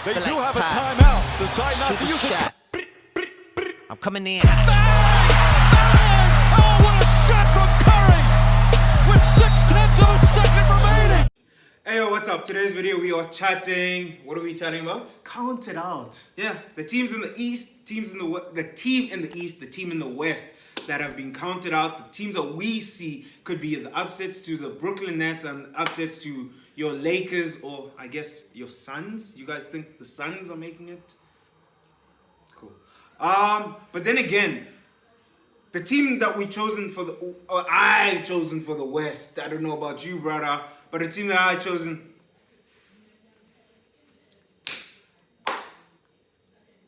They do like have a pie. timeout. Decide not to Super use it. shot. I'm coming in. Bang! Bang! Oh, what a shot from Curry! With 0.6 of a second remaining. Hey yo, what's up? Today's video we are chatting. What are we chatting about? Count it out. Yeah, the teams in the East, teams in the team in the East, the team in the West that have been counted out. The teams that we see could be the upsets to the Brooklyn Nets and upsets to your Lakers or I guess your Suns. You guys think the Suns are making it? Cool. But then again, the team that I've chosen for the West. I don't know about you, brother, but the team that I've chosen.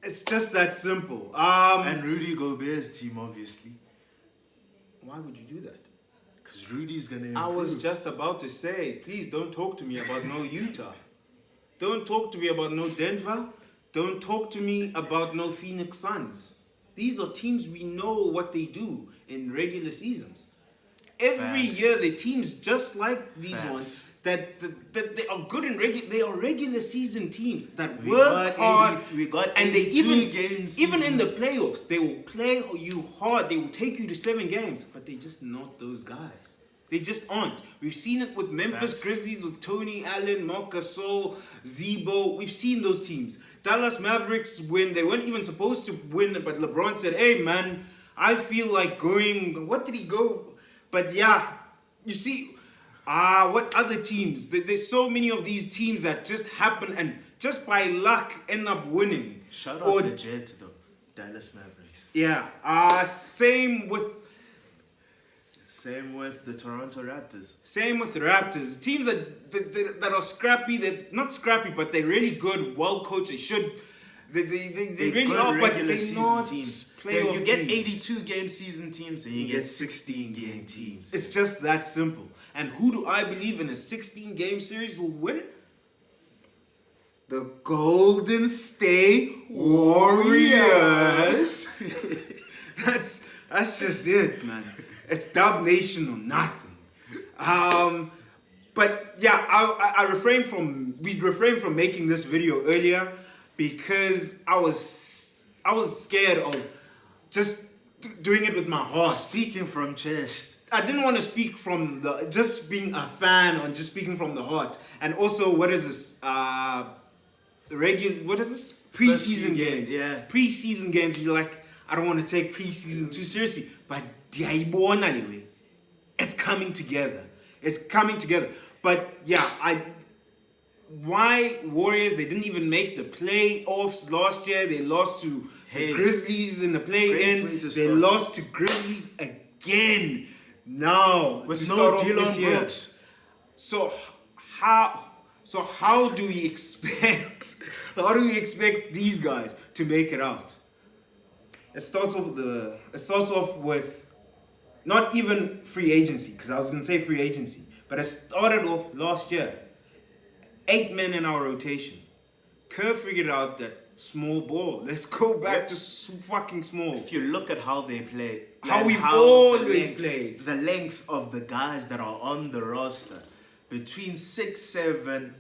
It's just that simple. And Rudy Gobert's team, obviously. Why would you do that? Because Rudy's going to improve. I was just about to say, please don't talk to me about no Utah. Don't talk to me about no Denver. Don't talk to me about no Phoenix Suns. These are teams we know what they do in regular seasons. Every Facts. year, the teams just like these Facts. ones that they are good in they are regular season teams that We work got hard. 80 we got and they 82 games even in season. the playoffs, they will play you hard. They will take you to 7 games, but they're just not those guys. They just aren't. We've seen it with Memphis Facts. Grizzlies, with Tony Allen, Marc Gasol, Zebo. We've seen those teams. Dallas Mavericks win. They weren't even supposed to win, but LeBron said, "Hey man, I feel like going." What did he go? But yeah, you see, what other teams? There's so many of these teams that just happen and just by luck end up winning. Shout Or- out the Jets, though. Dallas Mavericks. Yeah. Same with The Toronto Raptors. the Raptors. Teams that are scrappy, that not scrappy, but they're really good, well coached. They really good are, but regular they're season not teams. playoff You get teams. 82 game season teams and you get 16 game teams. It's just that simple. And who do I believe in a 16-game series will win? The Golden State Warriors. That's just it, man. It's Dub Nation or nothing. But yeah, I refrained from making this video earlier because I was scared of just doing it with my heart. Speaking from chest. I didn't want to speak from just being a fan or just speaking from the heart. And also, what is this? What is this? Preseason games. Yeah. Preseason games. You're like, I don't want to take preseason too seriously. But anyway, it's coming together. It's coming together. But yeah, why Warriors? They didn't even make the playoffs last year. They lost to the Grizzlies in the Great way play-in. to They start. lost to Grizzlies again. Now With to no start off Dillon this year. Brooks. So how do we expect these guys to make it out? It starts off with not even free agency, because I was gonna say free agency, but it started off last year. 8 men in our rotation. Kerr figured out that small ball. Let's go back to fucking small. If you look at how they play, How and we've the always length- played. the length of the guys that are on the roster between 6'7",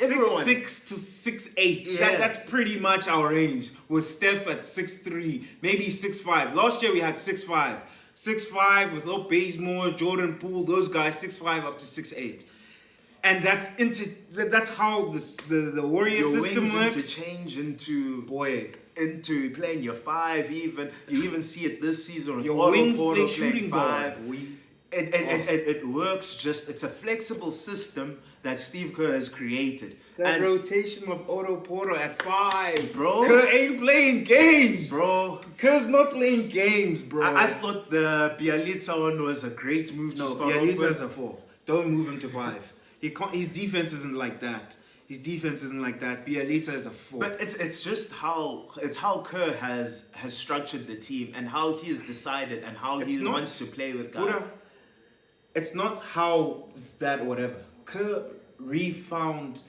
everyone. 6'6" to 6'8". Yeah. That's pretty much our range. With Steph at 6'3", maybe 6'5". Last year we had 6'5". 6'5" with Bazemore, Jordan Poole, those guys 6'5" up to 6'8". And that's how the Warrior Your system wings works. interchange into Boy, playing your 5 even. You even see it this season with your Otto wings Porter play playing shooting 5. guard. It works just, it's a flexible system that Steve Kerr has created. That And rotation of Otto Porter at 5. Bro. Kerr ain't playing games. bro, Kerr's not playing games, bro. I thought the Bielitsa one was a great move to No, start off Bielitsa's with. a 4. Don't move him to 5. He can't. His defense isn't like that. Bielitsa is a 4. But it's just how Kerr has structured the team and how he has decided and how It's he not- wants to play with Buddha, guys. it's not how it's that whatever. Kerr refound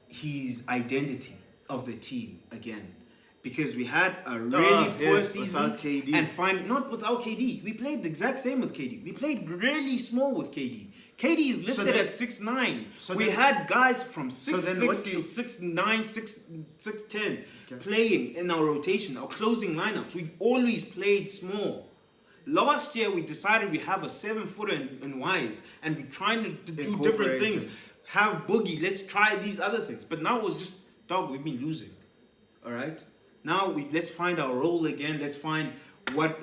his identity of the team again. Because we had a really poor yes, season without KD. and not without KD. We played the exact same with KD. We played really small with KD. KD is listed then- at 6'9". so We then- had guys from then 6'6" what do to you- 6'9", 6'10" playing in our rotation, our closing lineups. We've always played small. Last year, we decided we have a 7-footer in Wise, and we're trying to do different Incorporate things. him. Have Boogie, let's try these other things. But now it was just, dog, we've been losing. All right? Now let's find our role again. Let's find what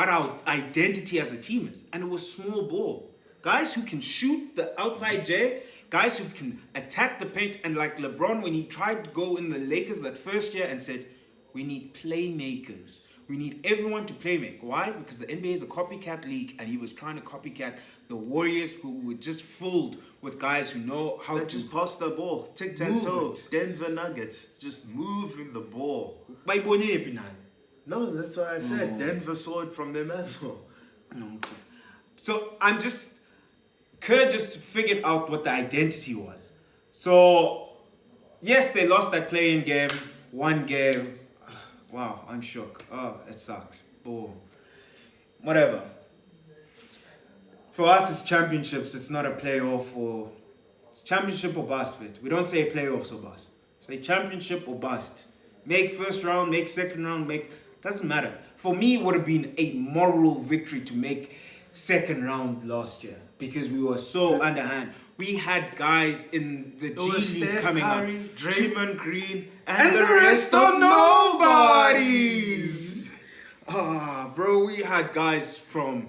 our identity as a team is. And it was small ball. Guys who can shoot the outside J, guys who can attack the paint. And like LeBron, when he tried to go in the Lakers that first year and said, we need playmakers. We need everyone to play make. Why? Because the NBA is a copycat league, and he was trying to copycat the Warriors, who were just filled with guys who know how That to just pass the ball. Tic-tac-toe. Denver Nuggets. Just moving the ball. No, that's what I said. Denver saw it from them as well. Okay. So Kerr just figured out what the identity was. So, yes, they lost that play-in game, one game. Wow, I'm shook. Oh, it sucks. Boom. Whatever. For us, it's championships. It's not a playoff or championship or bust. But we don't say playoffs or bust. Say championship or bust. Make first round, make second round, doesn't matter. For me, it would have been a moral victory to make second round last year because we were so underhand. We had guys in the G League Steph coming Curry, up. Draymond Green, and the rest of nobodies. Bro, we had guys from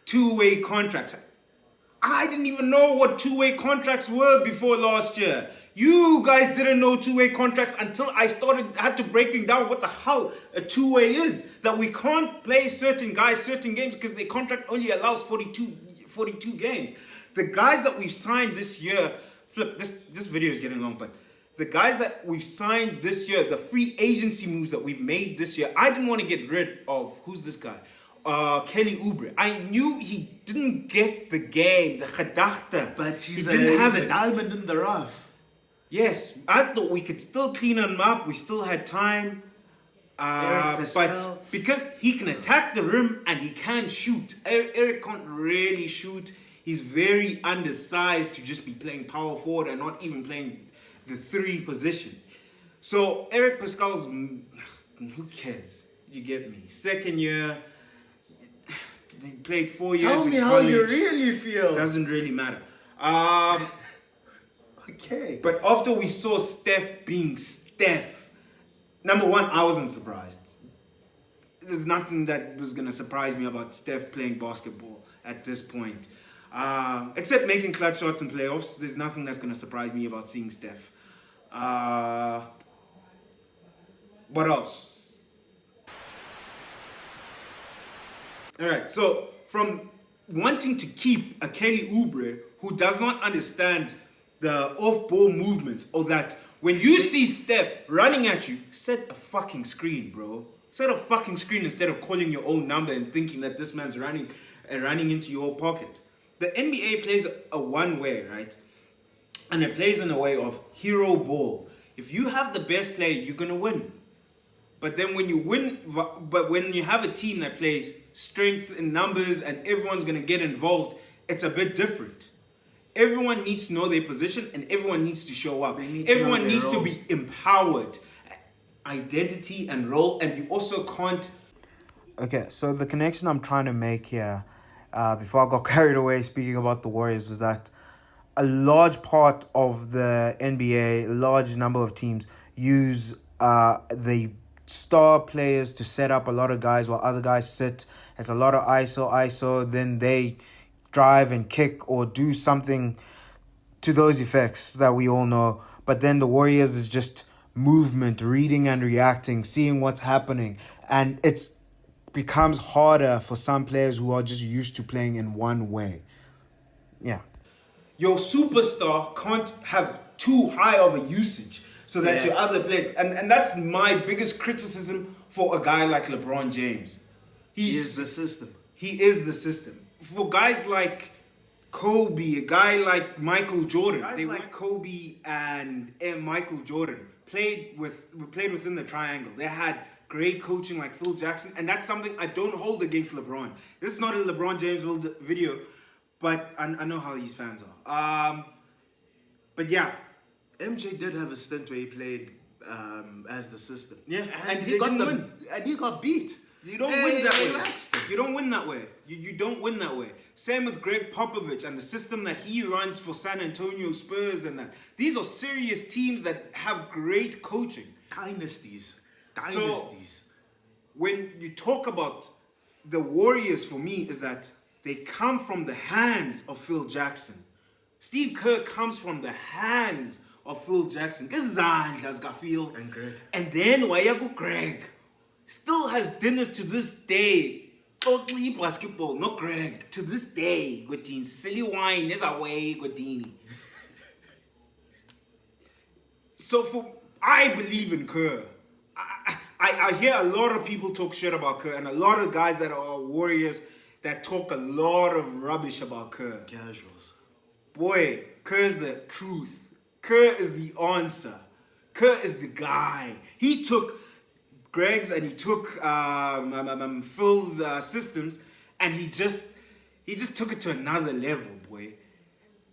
two-way contracts. I didn't even know what two-way contracts were before last year. You guys didn't know two-way contracts until I had to breaking down what the hell a two-way is. That we can't play certain guys certain games because their contract only allows 42 games. The guys that we've signed this year, this video is getting long, but the guys that we've signed this year, the free agency moves that we've made this year, I didn't want to get rid of, who's this guy? Kelly Oubre. I knew he didn't get the game, the gedachte. But he he's didn't have a it. diamond in the rough. Yes, I thought we could still clean him up. We still had time. Eric But Pascal. because he can attack the rim and he can shoot. Eric can't really shoot. He's very undersized to just be playing power forward and not even playing the 3 position. So Eric Pascal's, who cares? You get me. Second year, he played 4 years Tell me in how you college. really feel. Doesn't really matter. Okay. But after we saw Steph being Steph, number one, I wasn't surprised. There's nothing that was going to surprise me about Steph playing basketball at this point. Except making clutch shots in playoffs. There's nothing that's going to surprise me about seeing Steph. What else? All right, so from wanting to keep a Kelly Oubre who does not understand the off-ball movements, or that when you see Steph running at you, set a fucking screen, bro. Set a fucking screen instead of calling your own number and thinking that this man's running into your pocket. The NBA plays a one-way, right? And it plays in a way of hero ball. If you have the best player, you're gonna win. But then when you win, but when you have a team that plays strength in numbers and everyone's gonna get involved, it's a bit different. Everyone needs to know their position and everyone needs to show up. Everyone needs to be empowered. Identity and role, and you also can't. Okay, so the connection I'm trying to make here, before I got carried away speaking about the Warriors, was that a large part of the NBA, a large number of teams use the star players to set up a lot of guys while other guys sit. It's a lot of ISO, then they drive and kick or do something to those effects that we all know. But then the Warriors is just movement, reading and reacting, seeing what's happening. And it's becomes harder for some players who are just used to playing in one way. Yeah. Your superstar can't have too high of a usage so that your other players... And that's my biggest criticism for a guy like LeBron James. He is the system. He is the system. For guys like Kobe, a guy like Michael Jordan, Kobe and Michael Jordan played within the triangle. They had great coaching like Phil Jackson, and that's something I don't hold against LeBron. This is not a LeBron James video, but I know how these fans are. But yeah, MJ did have a stint where he played as the system. Yeah, and and he they got didn't the win. and he got beat. you don't They win that way. waxed him. You don't win that way. You don't win that way. Same with Greg Popovich and the system that he runs for San Antonio Spurs and that. These are serious teams that have great coaching. Dynasties. So, when you talk about the Warriors, for me, is that they come from the hands of Phil Jackson. Steve Kerr comes from the hands of Phil Jackson. Phil. And Greg. And then Wayago Greg still has dinners to this day. Totally basketball, not Greg. To this day, Godin. Silly wine is away, Godini. So I believe in Kerr. I hear a lot of people talk shit about Kerr, and a lot of guys that are Warriors that talk a lot of rubbish about Kerr. Casuals. Boy, Kerr's the truth. Kerr is the answer. Kerr is the guy. He took Greg's and he took Phil's systems, and he just took it to another level, boy.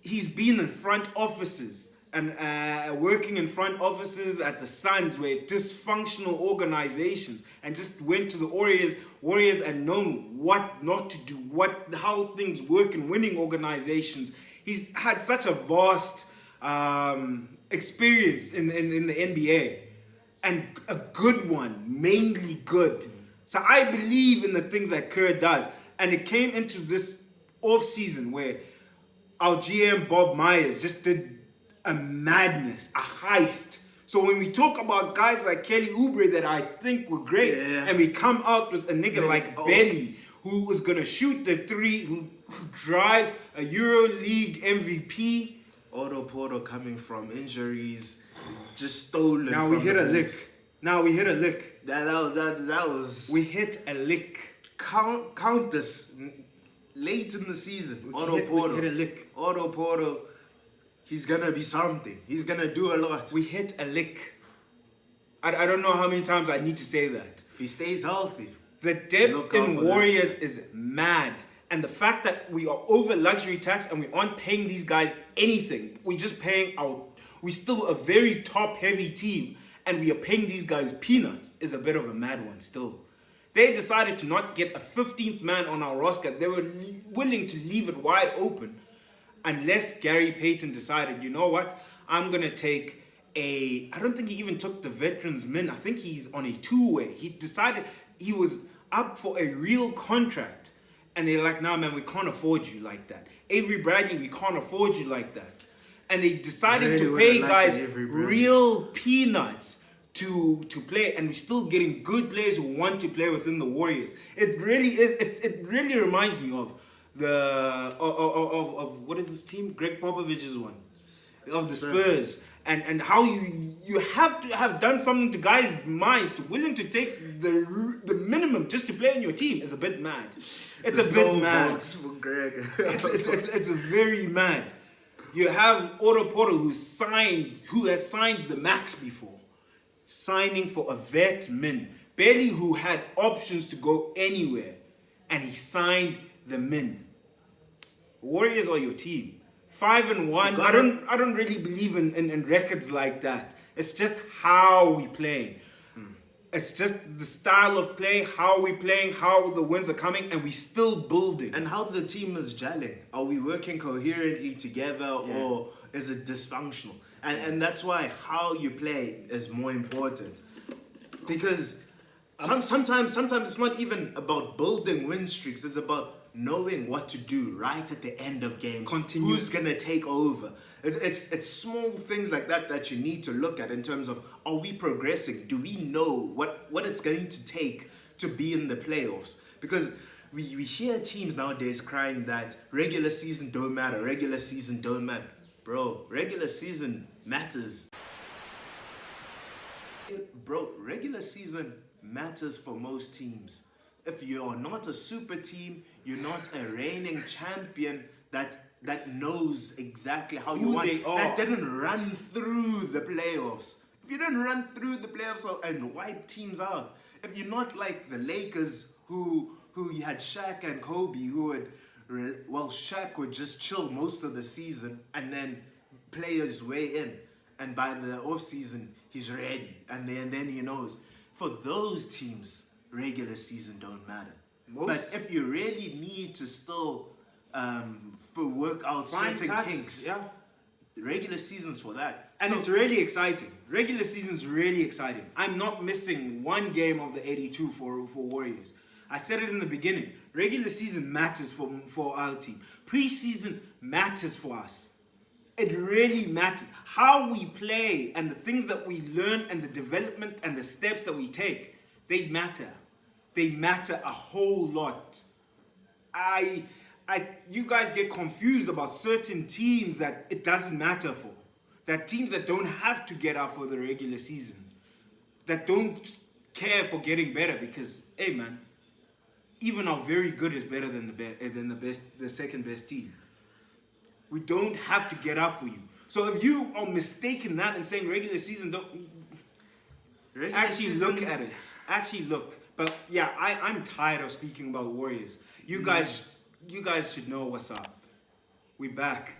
He's been in front offices and working in front offices at the Suns, where dysfunctional organizations, and just went to the Warriors and known what not to do, how things work in winning organizations. He's had such a vast experience in the NBA, and a good one, mainly good. So I believe in the things that Kerr does, and it came into this off season where our GM Bob Myers just did a madness, a heist. So when we talk about guys like Kelly Oubre that I think were great, and we come out with a nigga like Belly, who was gonna shoot the three, who drives a EuroLeague MVP. Otto Porter coming from injuries, just stolen. Now we from hit the a lick. Bulls. Now we hit a lick. That was. We hit a lick. Count this. Late in the season, Otto Porter. We hit a lick. Otto Porter. He's gonna be something. He's gonna do a lot. We hit a lick. I don't know how many times I need to say that. If he stays healthy. The depth in Warriors is mad. And the fact that we are over luxury tax and we aren't paying these guys anything. We're just paying we're still a very top heavy team, and we are paying these guys peanuts is a bit of a mad one still. They decided to not get a 15th man on our roster. They were willing to leave it wide open unless Gary Payton decided, you know what, I'm going to take I don't think he even took the veterans min. I think he's on a two-way. He decided he was up for a real contract. And they're like, nah, man, we can't afford you like that. Avery Bradley, we can't afford you like that. And they decided to pay guys real peanuts to play. And we're still getting good players who want to play within the Warriors. It really is. It really reminds me of of what is this team? Greg Popovich's one. Of the Spurs. And how you have to have done something to guys' minds to willing to take the minimum just to play in your team is a bit mad. It's a bit mad. For Greg. It's very mad. You have Otto Porter who has signed the max before, signing for a vet min. Bailey who had options to go anywhere, and he signed the min. Warriors are your team. 5-1. I don't really believe in records like that. It's just how we play. It's just the style of play, how we playing, how the wins are coming, and we still building. And how the team is gelling. Are we working coherently together, or is it dysfunctional? And that's why how you play is more important. Because sometimes it's not even about building win streaks. It's about knowing what to do right at the end of games. Who's gonna take over? It's small things like that you need to look at in terms of, are we progressing? Do we know what it's going to take to be in the playoffs? Because we hear teams nowadays crying that regular season don't matter. Bro, regular season matters. Bro, regular season matters for most teams. If you're not a super team, you're not a reigning champion that knows exactly how you want. That didn't run through the playoffs. If you didn't run through the playoffs and wipe teams out, if you're not like the Lakers who you had Shaq and Kobe who would Shaq would just chill most of the season and then play his way in. And by the off season, he's ready. And then he knows. For those teams, regular season don't matter. But if you really need to still work out certain kinks, yeah. regular season's for that. And it's really exciting. Regular season's really exciting. I'm not missing one game of the 82 for Warriors. I said it in the beginning. Regular season matters for our team. Preseason matters for us. It really matters. How we play and the things that we learn and the development and the steps that we take, they matter. They matter a whole lot. You guys get confused about certain teams that it doesn't matter for. That teams that don't have to get out for the regular season. That don't care for getting better because, hey man, even our very good is better than the second best team. We don't have to get out for you. So if you are mistaken that and saying regular season don't look at it. Actually look. But yeah, I'm tired of speaking about Warriors. You guys should know what's up. We back.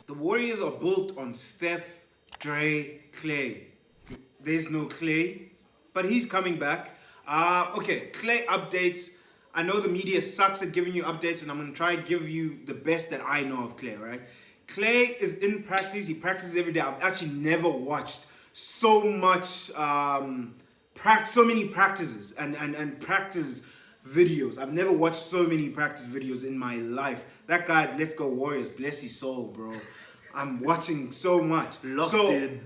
The Warriors are built on Steph, Dre, Clay. There's no Clay, but he's coming back. Okay, Clay updates. I know the media sucks at giving you updates, and I'm going to try and give you the best that I know of Clay, right? Clay is in practice. He practices every day. I've actually never watched so much, so many practices and practice videos. I've never watched so many practice videos in my life. That guy, let's go Warriors, bless his soul, bro. I'm watching so much. Locked in.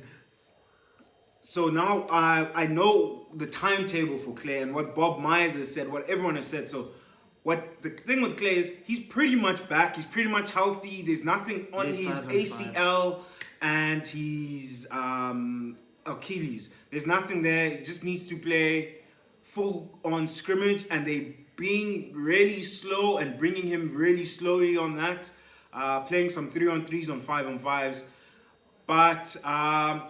So now I know the timetable for Clay and what Bob Myers has said, what everyone has said. So what the thing with Clay is, he's pretty much back. He's pretty much healthy. There's nothing on his ACL and his Achilles. There's nothing there. He just needs to play full on scrimmage, and they being really slow and bringing him really slowly on that. Playing some 3-on-3s on 5-on-5s. But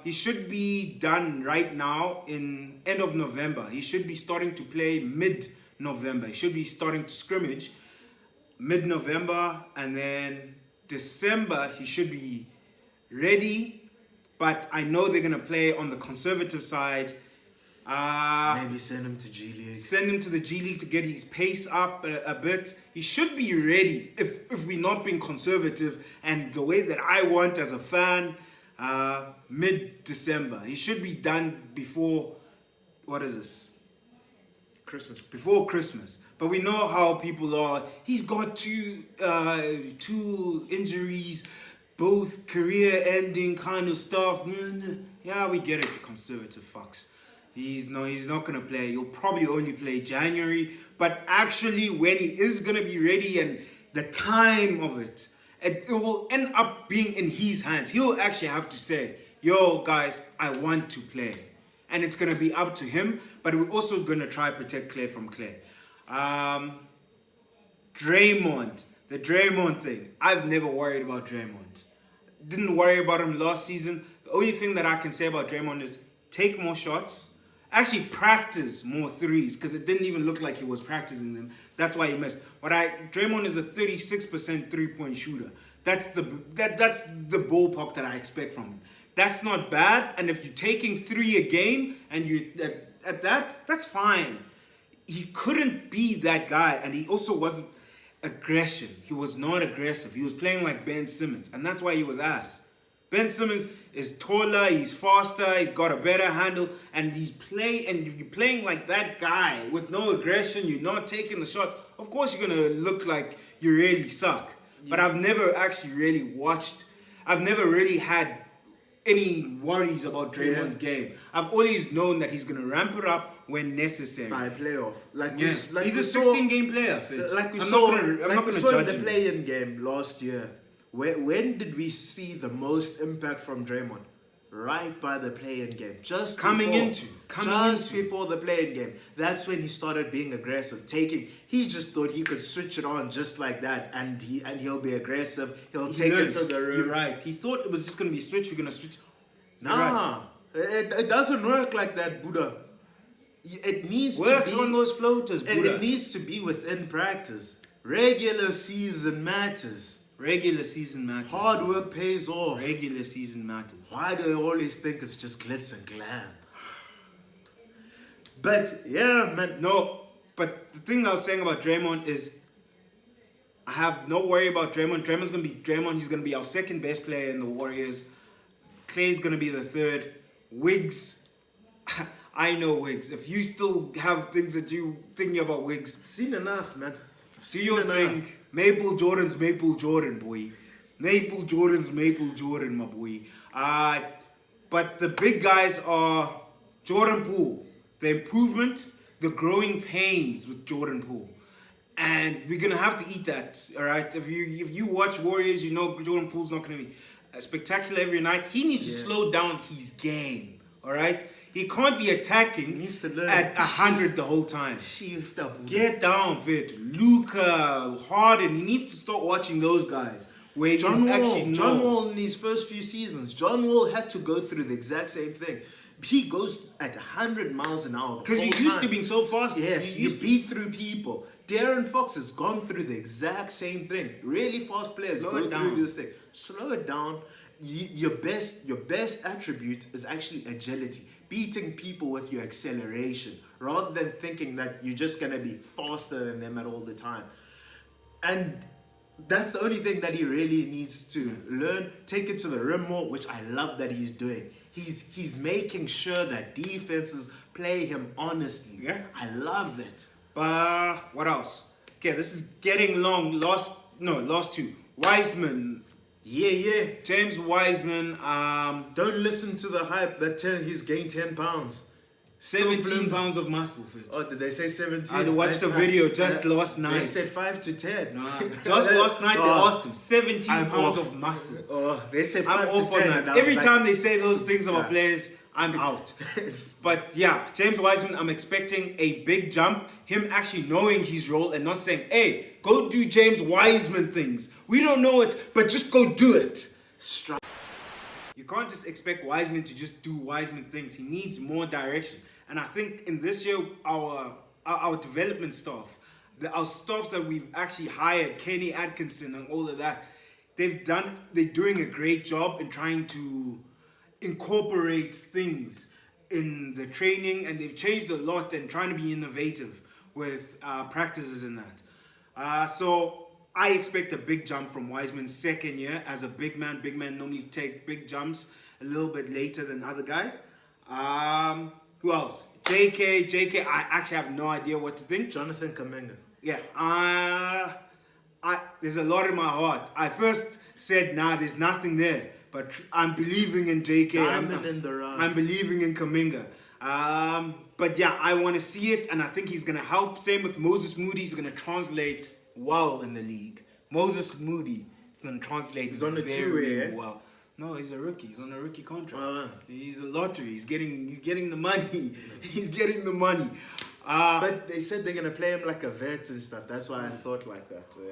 he should be done right now in end of November. He should be starting to play mid-November. He should be starting to scrimmage mid-November, and then December he should be ready. But I know they're going to play on the conservative side. Maybe send him to G League. Send him to the G League to get his pace up a bit. He should be ready if we're not being conservative and the way that I want as a fan. Mid-December. He should be done before, what is this? Christmas. Before Christmas. But we know how people are. He's got two injuries, both career-ending kind of stuff. Yeah, we get it, you conservative fucks. He's not gonna play. He'll probably only play January. But actually, when he is gonna be ready and the time of it will end up being in his hands. He'll actually have to say, yo, guys, I want to play. And it's going to be up to him, but we're also going to try to protect Clay from Clay. Draymond, the Draymond thing. I've never worried about Draymond. Didn't worry about him last season. The only thing that I can say about Draymond is take more shots. Actually practice more threes, because it didn't even look like he was practicing them. That's why he missed. Draymond is a 36% three-point shooter. That's the ballpark that I expect from him. That's not bad. And if you're taking 3 a game and you at that, that's fine. He couldn't be that guy, and he also wasn't aggression. He was not aggressive. He was playing like Ben Simmons, and that's why he was ass. Ben Simmons is taller, he's faster, he's got a better handle, and if you're playing like that guy with no aggression, you're not taking the shots, of course you're gonna look like you really suck. Yeah. But I've never actually I've never really had any worries about Draymond's game. I've always known that he's gonna ramp it up when necessary. By playoff. He's a 16-game player, Fitz. Like we saw in the him. play-in game last year. When did we see the most impact from Draymond? Right by the play-in game. Just before the play-in game. That's when he started being aggressive. He just thought he could switch it on just like that, and he'll be aggressive. He'll take it to the room. You're right. He thought it was just gonna be switch. We're gonna switch. Nah, right. It doesn't work like that, Buddha. It needs Work to be on those floaters, and Buddha. it needs to be within practice. Regular season matters. Regular season matters. Hard work pays off. Regular season matters. Why do they always think it's just glitz and glam? But yeah, man. No, but the thing I was saying about Draymond is I have no worry about Draymond. Draymond's going to be Draymond. He's going to be our second best player in the Warriors. Clay's going to be the third. Wiggs, I know Wiggs. If you still have things that you thinking about Wiggs, I've seen enough, man. I've do seen your enough. thing. Maple Jordan's Maple Jordan, boy. Maple Jordan's Maple Jordan, my boy. But the big guys are Jordan Poole. The improvement, the growing pains with Jordan Poole. And we're gonna have to eat that, all right? If you watch Warriors, you know Jordan Poole's not gonna be spectacular every night. He needs to slow down his game, all right? He can't be attacking He needs to learn. at 100 the whole time. Shift up. Get down, fit. Luka, Harden. He needs to start watching those guys. Where John you actually Wall. know. John Wall in his first few seasons. John Wall had to go through the exact same thing. He goes at 100 miles an hour. Because you're used to being so fast. Yes, You're you used to- beat through people. Darren Fox has gone through the exact same thing. Really fast players Slow go it through down. this thing. Slow it down. Your best attribute is actually agility. Beating people with your acceleration, rather than thinking that you're just gonna be faster than them at all the time. And that's the only thing that he really needs to learn. Take it to the rim more, which I love that he's doing. He's making sure that defenses play him honestly. Yeah. I love that. What else? Okay, this is getting long. Last two. Wiseman. Yeah. James Wiseman. Don't listen to the hype that he's gained 10 pounds. 17 Still pounds of muscle, fit. Oh, did they say 17? I watched the video just last night. They said 5 to 10. Nah, just last night they asked him 17 I'm pounds off. of muscle. Oh, they said I'm 5 off to on 10. that. and I was Every like, time they say those things about yeah. players, I'm out. But yeah, James Wiseman, I'm expecting a big jump. Him actually knowing his role and not saying, hey, go do James Wiseman things. We don't know it, but just go do it. You can't just expect Wiseman to just do Wiseman things. He needs more direction. And I think in this year, our development staff, our staffs that we've actually hired, Kenny Atkinson and all of that, they're doing a great job in trying to incorporate things in the training, and they've changed a lot and trying to be innovative with practices in that. So I expect a big jump from Wiseman's second year as a big man. Big men normally take big jumps a little bit later than other guys. Who else? JK, I actually have no idea what to think. Jonathan Kaminga. Yeah, there's a lot in my heart. I first said, nah, there's nothing there. But I'm believing in JK. Diamond in the rough. I'm believing in Kaminga. But yeah, I want to see it, and I think he's going to help. Same with Moses Moody. He's going to translate well in the league. Moses Moody is going to translate He's on the very two-way, eh? well. No, he's a rookie. He's on a rookie contract. Oh, He's a lottery. He's getting the money. He's getting the money. But they said they're going to play him like a vet and stuff. That's why I thought like that. Yeah.